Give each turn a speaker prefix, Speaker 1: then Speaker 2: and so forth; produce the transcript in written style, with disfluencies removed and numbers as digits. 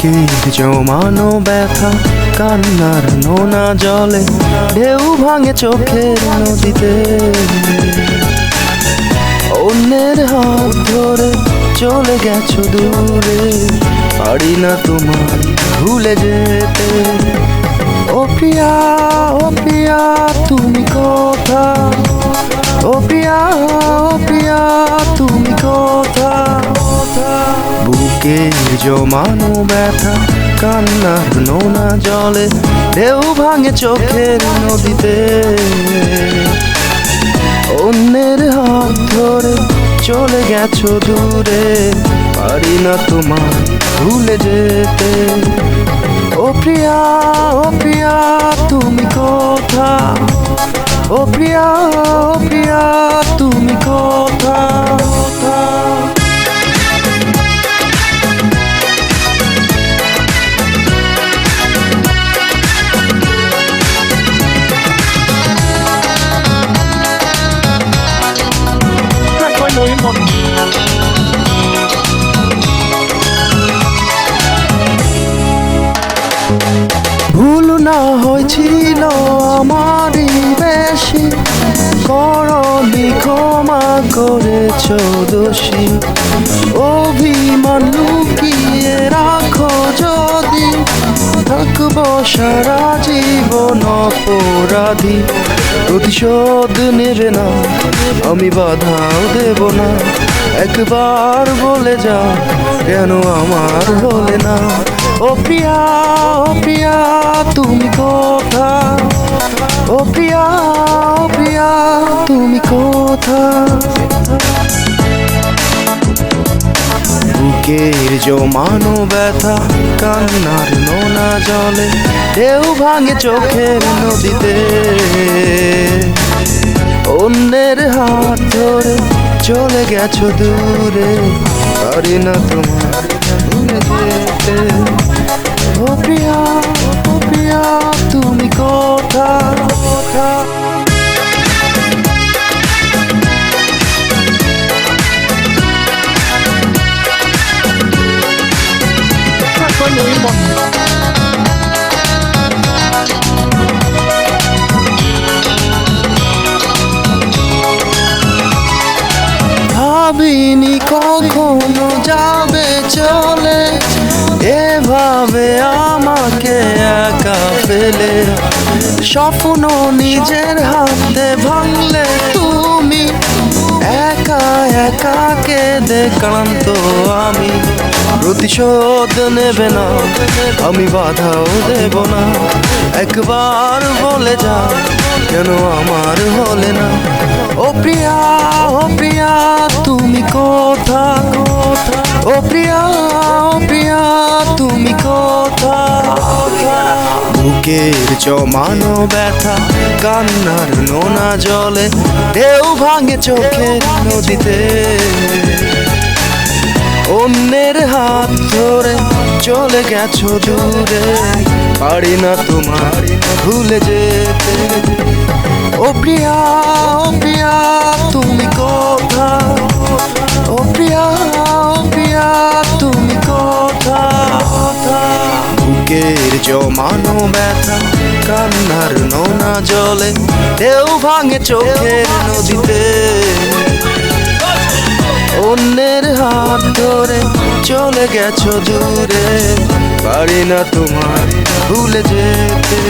Speaker 1: বুকে জমানো ব্যথা কান্নার নোনা জলে ঢেউ ভাঙে চোখের নদীতে। অন্যের হাত ধরে চলে গেছো দূরে, পারি না তোমার ভুলে যেতে। ও প্রিয়া, ও প্রিয়া তুমি কোথায়? ও প্রিয়া, ও প্রিয়া তুমি কোথায়? বুকের জমানো ব্যথা কান্নার নোনা জলে ঢেউ ভাঙে চোখের নদীতে। অন্যের হাত ধরে চলে গেছো দূরে, পারি না তোমার ভুলে যেতে। ও প্রিয়া, ও প্রিয়া তুমি কোথায়? ও প্রিয়া, ও প্রিয়া তুমি কোথায়? ভুল না হয়েছিল আমারই বেশি, করনি ক্ষমা করেছ দোষী। অভিমান লুকিয়ে রাখো যদি, থাকবো সারা জীবন অপরাধী। প্রতিশোধ নেবে না, আমি বাধাও দেব না। একবার বলে যাও কেন আমার হলে না। ও প্রিয়া, ও প্রিয়া তুমি কোথায়? ও প্রিয়া, ও প্রিয়া তুমি কোথায়? বুকের জমানো ব্যথা কান্নার নোনা জলে ঢেউ ভাঙে চোখের নদীতে। অন্যের হাত ধরে চলে গেছো দূরে, পারি না তোমার ভুলে যেতে। ও প্রিয়া, ও প্রিয়া তুমি কোথায়? ভাবিনি কখনো যাবে চলে, এভাবে আমাকে একা ফেলে। স্বপ্ন নিজের হাতে ভাঙলে তুমি, একা একা কেঁদে ক্লান্ত আমি। প্রতিশোধ নেবে না, আমি বাধাও দেব না। একবার বলে যাও কেন আমার হলে না। ও প্রিয়া, ও প্রিয়া তুমি কোথায়? ও প্রিয়া, ও প্রিয়া তুমি কোথায়? বুকের জমানো ব্যথা কান্নার নোনা জলে ঢেউ ভাঙে চোখের নদীতে। অন্যের হাত ধরে চলে গেছো দূরে, পারি না তোমার ভুলে যেতে। ও প্রিয়া, ও প্রিয়া তুমি কোথায়? ও প্রিয়া, ও প্রিয়া তুমি কোথায়? বুকের জমানো ব্যথা কান্নার নোনা জলে ঢেউ ভাঙে চোখের নদীতে। অন্যের হাত ধরে চলে গেছো দূরে, পারি না তোমার ভুলে যেতে।